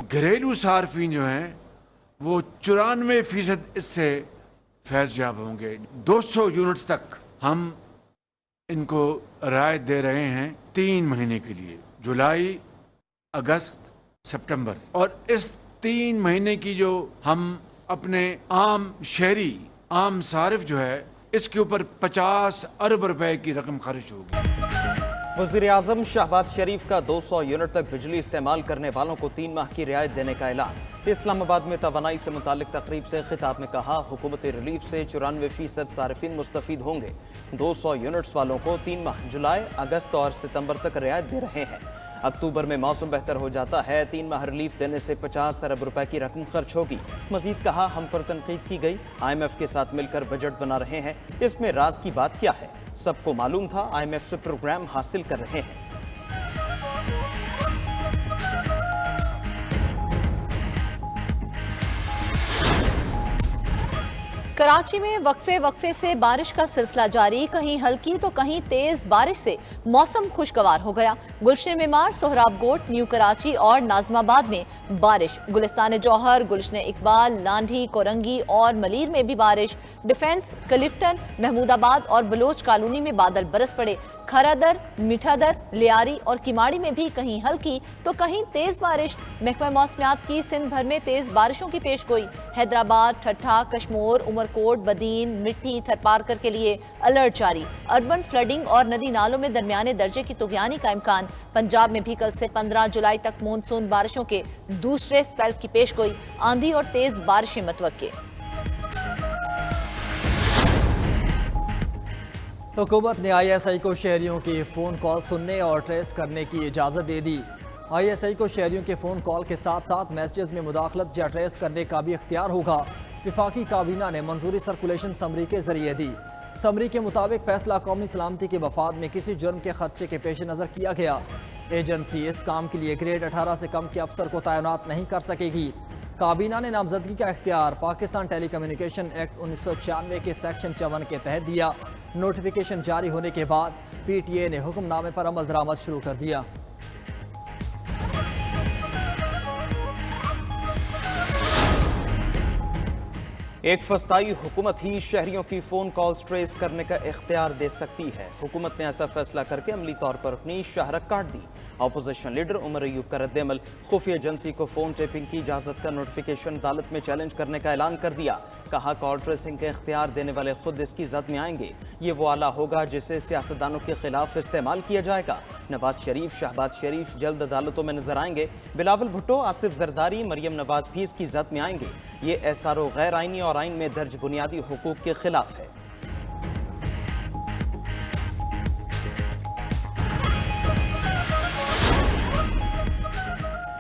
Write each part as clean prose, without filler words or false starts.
घरेलू सार्फिन जो हैं वो 94% इससे फैज़याब होंगे। 200 यूनिट्स तक हम इनको राहत दे रहे हैं 3 महीने के लिए, जुलाई, अगस्त, सितंबर। और इस 3 महीने की जो हम अपने आम शहरी आम सारिफ जो है इसके ऊपर 50 अरब रुपए की रकम खर्च होगी। वज़ीर-ए-आज़म शहबाज शरीफ का 200 यूनिट तक बिजली इस्तेमाल करने वालों को 3 माह की रियायत देने का ऐलान। इस्लामाबाद में तवानाई से मुतालिक तकरीब से खिताब में कहा, हुकूमत रिलीफ से 94% सारिफिन मुस्तफीद होंगे। 200 यूनिट्स वालों को 3 माह जुलाई, अगस्त और सितंबर तक रियायत दे रहे हैं। अक्टूबर में मौसम बेहतर हो जाता है, 3 माह रिलीफ देने से 50 अरब रुपए की रकम खर्च होगी। मजीद कहा, हम पर तनकीद की गई, IMF के साथ मिलकर बजट बना रहे हैं, इसमें राज की बात क्या है? सबको मालूम था IMF से प्रोग्राम हासिल कर रहे हैं। कराची में वक्फे से बारिश का सिलसिला जारी, कहीं हल्की तो कहीं तेज बारिश से मौसम खुशगवार हो गया। गुलशन मेमार, सोहराब गोट, न्यू कराची और नाजमाबाद में बारिश, गुलिस्तान जौहर, गुलशन इकबाल, लांढी, कोरंगी और मलीर में भी बारिश। डिफेंस, क्लिफ्टन, महमूदाबाद और बलोच कॉलोनी में बादल बरस पड़े। खरादर, मीठादर, लियारी और किमाड़ी में भी कहीं हल्की तो कहीं तेज बारिश। महकमा मौसमियात की सिंध भर में तेज बारिशों की पेशगोई। हैदराबाद, ठट्ठा, कश्मोर, उमरकोट, बदीन, मिट्टी, थरपारकर के लिए अलर्ट जारी। अर्बन फ्लडिंग और नदी नालों में दरमियाने दर्जे की तुगयानी का इम्कान। पंजाब में भी कल से 15 जुलाई तक मानसून बारिशों के दूसरे स्पेल की पेशगोई। आंधी और तेज बारिशें मतवक्के। हुकूमत ने ISI को शहरियों की फ़ोन कॉल सुनने और ट्रेस करने की इजाज़त दे दी। ISI को शहरियों के फ़ोन कॉल के साथ साथ मैसेज में मुदाखलत या ट्रेस करने का भी इख्तियार होगा। विफाकी काबीना ने मंजूरी सर्कुलेशन समरी के जरिए दी। समरी के मुताबिक फैसला कौमी सलामती के मफाद में किसी जुर्म के खदशे के पेश नज़र किया गया। एजेंसी इस काम के लिए ग्रेड 18 से कम के अफसर को तैनात नहीं कर सकेगी। काबीना ने नामजदगी का इख्तियार पाकिस्तान टेलीकम्युनिकेशन एक्ट 1996 के सेक्शन 54 के तहत दिया। नोटिफिकेशन जारी होने के बाद PTA ने हुक्मनामे पर अमल दरामद शुरू कर दिया। एक फस्ताई हुकूमत ही शहरियों की फ़ोन कॉल्स ट्रेस करने का इख्तियार दे सकती है। हुकूमत ने ऐसा फैसला करके अमली तौर पर अपनी शाहरक काट दी। अपोजिशन लीडर उमर अयूब का रद्द-ए-अमल, खुफिया एजेंसी को फ़ोन टेपिंग की इजाज़त का नोटिफिकेशन अदालत में चैलेंज करने का ऐलान कर दिया। कहा, कॉल ट्रेसिंग के इख्तियार देने वाले खुद इसकी जद में आएंगे। ये वो आला होगा जिसे सियासतदानों के खिलाफ इस्तेमाल किया जाएगा। नवाज शरीफ, शहबाज शरीफ जल्द अदालतों में नजर आएंगे। बिलावल भुट्टो, आसिफ जरदारी, मरियम नवाज भी इसकी जद में आएंगे। ये SRO गैर आइनी और आइन में दर्ज बुनियादी हुकूक के खिलाफ है।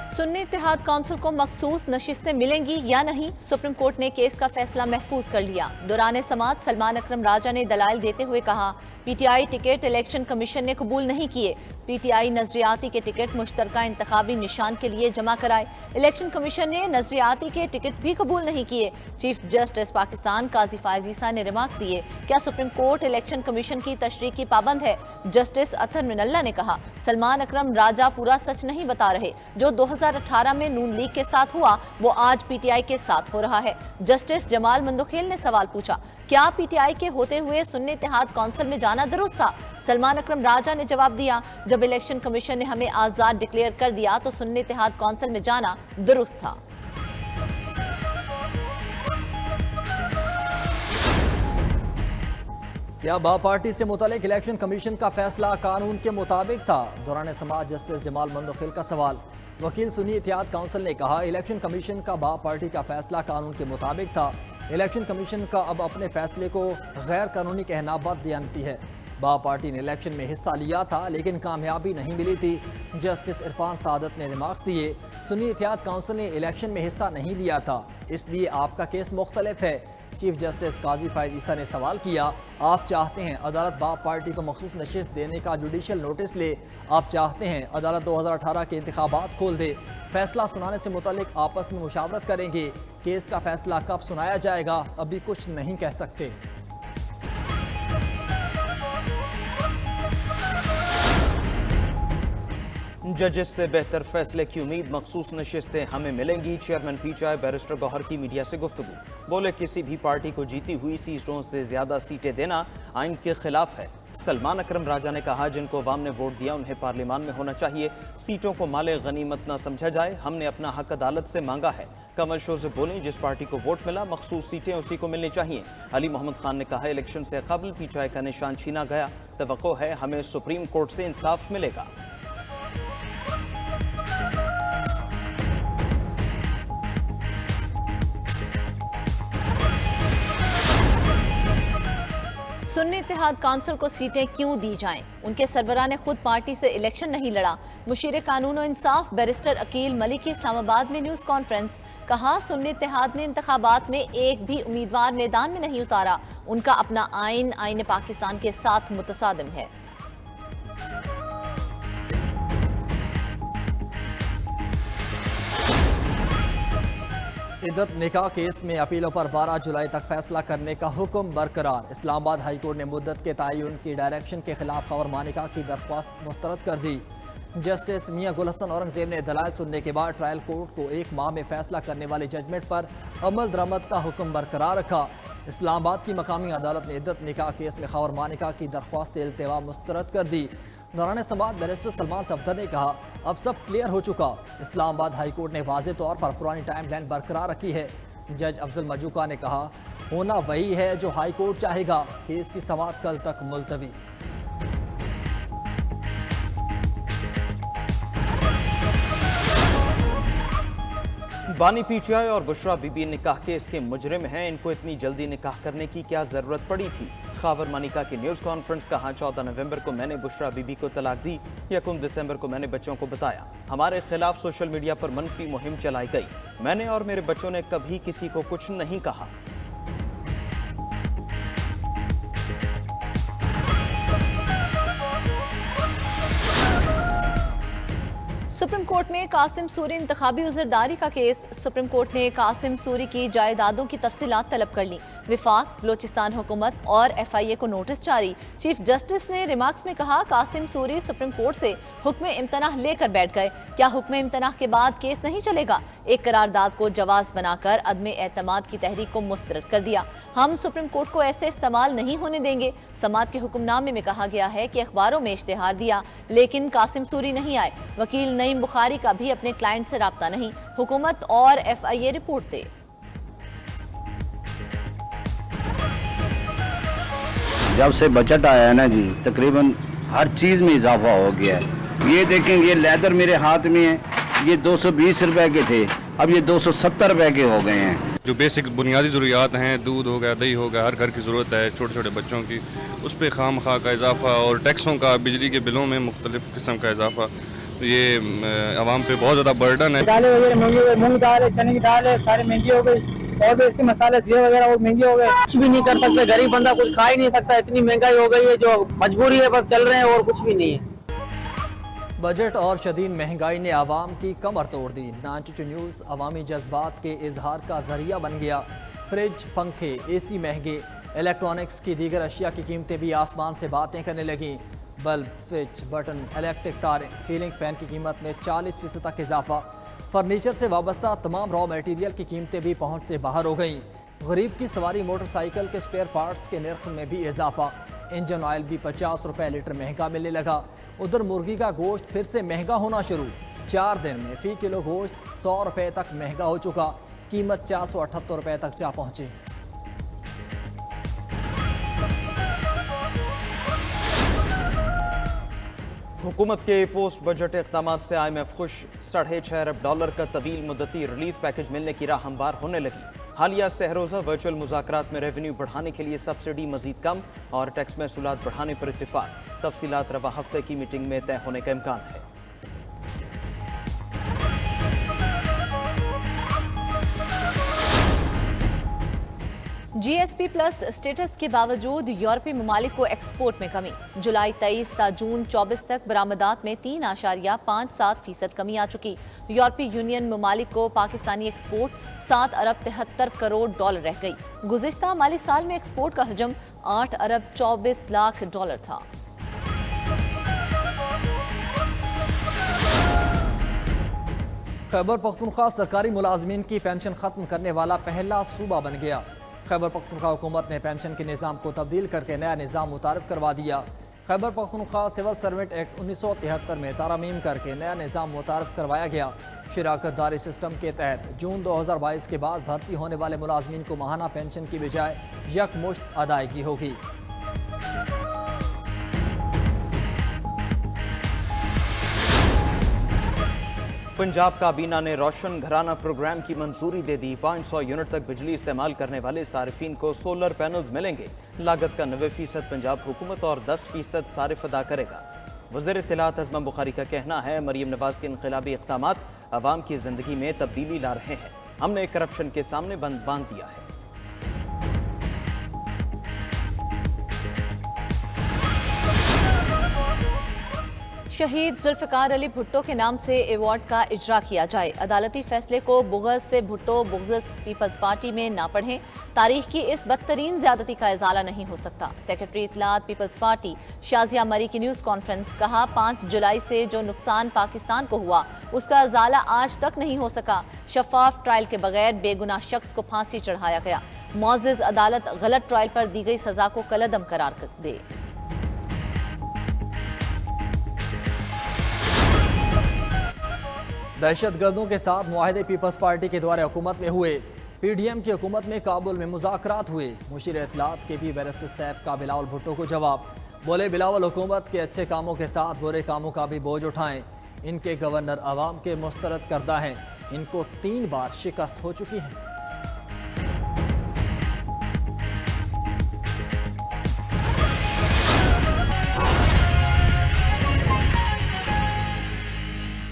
सुन्नी इत्तेहाद काउंसिल को मखसूस नशिस्तें मिलेंगी या नहीं, सुप्रीम कोर्ट ने केस का फैसला महफूज कर लिया। दौरान समाअत सलमान अकरम राजा ने दलाइल देते हुए कहा, PTI टिकट इलेक्शन कमीशन ने कबूल नहीं किए। PTI नजरियाती के टिकट मुश्तरका इंतखाबी निशान के लिए जमा कराए। इलेक्शन कमीशन ने नजरियाती के टिकट भी कबूल नहीं किए। चीफ जस्टिस पाकिस्तान काजी फायज ईसा ने रिमार्क्स दिए, क्या सुप्रीम कोर्ट इलेक्शन कमीशन की तशरीह की पाबंद है? जस्टिस अतर मिनल्ला ने कहा, सलमान अकरम राजा पूरा सच नहीं बता रहे। जो 2018 में नून लीग के साथ हुआ वो आज PTI के साथ हो रहा है। जस्टिस जमाल मंदोखेल ने सवाल पूछा, क्या PTI के होते हुए सुन्नी इत्तेहाद काउंसिल में जाना दुरुस्त था? सलमान अकरम राजा ने जवाब दिया, जब इलेक्शन कमीशन ने हमें आजाद डिक्लेयर कर दिया तो सुन्नी इत्तेहाद काउंसिल में जाना दुरुस्त था। क्या बा पार्टी से मुतालिक इलेक्शन कमीशन का फैसला कानून के मुताबिक था? दौरान समाअत जस्टिस जमाल मंदोखेल का सवाल। वकील सुन्नी इत्तेहाद काउंसिल ने कहा, इलेक्शन कमीशन का बा पार्टी का फैसला कानून के मुताबिक था। इलेक्शन कमीशन का अब अपने फैसले को गैर कानूनी कहना बददियानती है। बा पार्टी ने इलेक्शन में हिस्सा लिया था लेकिन कामयाबी नहीं मिली थी। जस्टिस इरफान सादत ने रिमार्क्स दिए, सुन्नी इत्तेहाद काउंसिल ने इलेक्शन में हिस्सा नहीं लिया था, इसलिए आपका केस मुख्तलिफ है। चीफ जस्टिस काजी फायज ईसा ने सवाल किया, आप चाहते हैं अदालत बाप पार्टी को मखसूस नशिस्त देने का जुडिशल नोटिस ले? आप चाहते हैं अदालत 2018 के इंतखाबात खोल दे? फैसला सुनाने से मुतालिक आपस में मुशावरत करेंगे। केस का फैसला कब सुनाया जाएगा अभी कुछ नहीं कह सकते। जजेस से बेहतर फैसले की उम्मीद, मखसूस नशिस्तें हमें मिलेंगी। चेयरमैन पीटीआई बैरिस्टर गौहर की मीडिया से गुफ्तगू। बोले किसी भी पार्टी को जीती हुई सीटों से ज्यादा सीटें देना आइन के खिलाफ है। सलमान अकरम राजा ने कहा जिनको अवाम ने वोट दिया उन्हें पार्लियामान में होना चाहिए, सीटों को माले गनीमत न समझा जाए, हमने अपना हक अदालत से मांगा है। कमल शोर से बोली जिस पार्टी को वोट मिला मखसूस सीटें उसी को मिलनी चाहिए। अली मोहम्मद खान ने कहा इलेक्शन से कबल पीटीआई का निशान छीना गया, तवक्को है हमें सुप्रीम कोर्ट से इंसाफ मिलेगा। सुन्नी इत्तेहाद काउंसिल को सीटें क्यों दी जाएं? उनके सरबराह ने खुद पार्टी से इलेक्शन नहीं लड़ा। मुशीर कानून और इंसाफ बैरिस्टर अकील मलिक की इस्लामाबाद में न्यूज़ कॉन्फ्रेंस। कहा सुन्नी इत्तेहाद ने इंतखाबात में एक भी उम्मीदवार मैदान में नहीं उतारा। उनका अपना आइन पाकिस्तान के साथ मुतसादिम है। इद्दत निकाह केस में अपीलों पर 12 जुलाई तक फैसला करने का हुक्म बरकरार। इस्लामाबाद हाई कोर्ट ने मुद्दत के तयन की डायरेक्शन के खिलाफ खबर मानिका की दरख्वास्त मुस्तरद कर दी। जस्टिस मियां गुल हसन औरंगजेब ने दलाइल सुनने के बाद ट्रायल कोर्ट को 1 माह में फैसला करने वाली जजमेंट पर अमल दरामद का हुक्म बरकरार रखा। इस्लामाबाद की मकामी अदालत ने इद्दत निकाह केस में खबर मानिका की दरख्वास्त इल्तिवा मुस्तरद कर दी। दौरान समाअत बैरिस्टर सलमान सफदर ने कहा अब सब क्लियर हो चुका। इस्लामाबाद हाई कोर्ट ने वाज़े तौर पर पुरानी टाइम लाइन बरकरार रखी है। जज अफजल मजूका ने कहा होना वही है जो हाई कोर्ट चाहेगा। केस की समाअत कल तक मुलतवी। बानी पीटीआई और बुशरा बीबी निकाह केस के मुजरिम हैं, इनको इतनी जल्दी निकाह करने की क्या जरूरत पड़ी थी? खावर मानिका की न्यूज़ कॉन्फ्रेंस। कहा 14 नवंबर को मैंने बुशरा बीबी को तलाक दी, 1 दिसंबर को मैंने बच्चों को बताया। हमारे खिलाफ सोशल मीडिया पर मनफी मुहिम चलाई गई। मैंने और मेरे बच्चों ने कभी किसी को कुछ नहीं कहा। सुप्रीम कोर्ट में कासिम सूरी इंतखाबी उज़रदारी का केस। सुप्रीम कोर्ट ने कासिम सूरी की जायदादों की तफसीलात तलब कर ली। विफाक, बलोचिस्तान हुकूमत और FIA को नोटिस जारी। चीफ जस्टिस ने रिमार्क्स में कहा कासिम सूरी सुप्रीम कोर्ट से हुक्म इम्तनाह लेकर बैठ गए। क्या हुक्म इम्तनाह के बाद केस नहीं चलेगा? एक करारदाद को जवाज बनाकर अदमे एतमाद की तहरीक को मुस्तरद कर दिया। हम सुप्रीम कोर्ट को ऐसे इस्तेमाल नहीं होने देंगे। समाअत के हुक्मनामे में कहा गया है कि अखबारों में इश्तिहार दिया लेकिन कासिम सूरी नहीं आए। वकील नईम बुखारी का भी अपने क्लाइंट से राब्ता नहीं। हुकूमत और FIA रिपोर्ट दे। जब से बजट आया है ना जी, तकरीबन हर चीज़ में इजाफा हो गया है। ये देखेंगे ये लेदर मेरे हाथ में है, ये 220 रुपए के थे, अब ये 270 रुपए के हो गए हैं। जो बेसिक बुनियादी ज़रूरियात हैं, दूध हो गया, दही हो गया, हर घर की ज़रूरत है छोटे छोटे बच्चों की, उस पर खाम खा का इजाफा और टैक्सों का, बिजली के बिलों में मुख्तलिफ किस्म का इजाफा, ये आवाम पे बहुत ज़्यादा बर्डन है। दालें वगैरह महंगी हो गई, मूंग दाल है, चने की दाल है, सारी महंगी हो गई और भी ऐसे मसाले जीरे वगैरह वो महंगे हो गए। कुछ भी नहीं कर सकते, गरीब बंदा कुछ खा ही नहीं सकता, इतनी महंगाई हो गई है जो मजबूरी है, बस चल रहे हैं और कुछ भी नहीं है। बजट और शदीद महंगाई ने आवाम की कमर तोड़ दी। 92 न्यूज़ अवामी जज्बात के इजहार का जरिया बन गया। फ्रिज, पंखे, AC महंगे, इलेक्ट्रॉनिक्स की दीगर अशिया की कीमतें भी आसमान से बातें करने लगीं। बल्ब, स्विच, बटन, इलेक्ट्रिक तारें, सीलिंग फ़ैन की कीमत में 40% तक इजाफा। फर्नीचर से वाबस्ता तमाम रॉ मटेरियल की कीमतें भी पहुंच से बाहर हो गईं। गरीब की सवारी मोटरसाइकिल के स्पेयर पार्ट्स के नर्ख में भी इजाफा। इंजन ऑयल भी 50 रुपये लीटर महंगा मिलने लगा। उधर मुर्गी का गोश्त फिर से महंगा होना शुरू। 4 दिन में फ़ी किलो गोश्त 100 रुपये तक महंगा हो चुका। कीमत 478 रुपये तक जा पहुंची। हुकूमत के पोस्ट बजट इक़दाम से IMF खुश। $6.5 अरब का तवील मुद्दती रिलीफ पैकेज मिलने की राह हमवार होने लगी। हालिया सहरोज़ा वर्चुअल मुज़ाकरात में रेवेन्यू बढ़ाने के लिए सब्सिडी मजीद कम और टैक्स महसूलात बढ़ाने पर इत्तिफाक। तफसीलात रवा हफ्ते की मीटिंग में तय होने का इम्कान है। GSP प्लस स्टेटस के बावजूद यूरोपीय ममालिक को एक्सपोर्ट में कमी। जुलाई 23 था जून 24 तक बरामदात में 3.57% कमी आ चुकी। यूरोपीय यूनियन ममालिक को पाकिस्तानी एक्सपोर्ट 7 अरब 73 करोड़ डॉलर रह गई। गुज़िश्ता माली साल में एक्सपोर्ट का हजम 8 अरब 24 लाख डॉलर था। खैबर पख्तूनख्वा सरकारी मुलाजमीन की पेंशन ख़त्म करने वाला पहला सूबा बन गया। खैबर पख्तूनख्वा हुकूमत ने पेंशन के निज़ाम को तब्दील करके नया निज़ाम मुतारिफ करवा दिया। Khyber Pakhtunkhwa civil servant act 1973 में तारामीम करके नया निज़ाम मुतारिफ करवाया गया। शिराकतदारी सिस्टम के तहत जून 2022 के बाद भर्ती होने वाले मुलाजमीन को माहाना पेंशन की बजाय यकमुश्त अदायगी होगी। पंजाब काबीना ने रोशन घराना प्रोग्राम की मंजूरी दे दी। 500 यूनिट तक बिजली इस्तेमाल करने वाले सारिफिन को सोलर पैनल्स मिलेंगे। लागत का 90% पंजाब हुकूमत और 10% सारिफ अदा करेगा। वज़ीर इत्तलात अज़मा बुखारी का कहना है, मरीम नवाज के इनकलाबी इक़दामात अवाम की ज़िंदगी में तब्दीली ला रहे हैं। हमने करप्शन के सामने बंद बांध दिया है। शहीद जुल्फ़िकार अली भुट्टो के नाम से अवार्ड का इजरा किया जाए। अदालती फैसले को बुग़्ज़ से भुट्टो बुग़्ज़ पीपल्स पार्टी में ना पढ़ें। तारीख की इस बदतरीन ज़्यादती का इजाला नहीं हो सकता। सेक्रेटरी इत्तलात पीपल्स पार्टी शाजिया मरी की न्यूज़ कॉन्फ्रेंस। कहा, 5 जुलाई से जो नुकसान पाकिस्तान को हुआ उसका इजाला आज तक नहीं हो सका। शफाफ ट्रायल के बगैर बेगुनाह शख्स को फांसी चढ़ाया गया। मुअज़्ज़ज़ अदालत गलत ट्रायल पर दी गई सज़ा को कलअदम करार दे। दहशतगर्दों के साथ मुआहदे पीपल्स पार्टी के दौरे हुकूमत में हुए। PDM की हुकूमत में काबुल में मुज़ाकरात हुए। मुशीर इत्तलात KP बैरिस्टर सैफ का बिलावल भुट्टो को जवाब। बोले, बिलावल हुकूमत के अच्छे कामों के साथ बुरे कामों का भी बोझ उठाएं। इनके गवर्नर अवाम के मुस्तरद करदा हैं। इनको 3 बार शिकस्त हो चुकी है।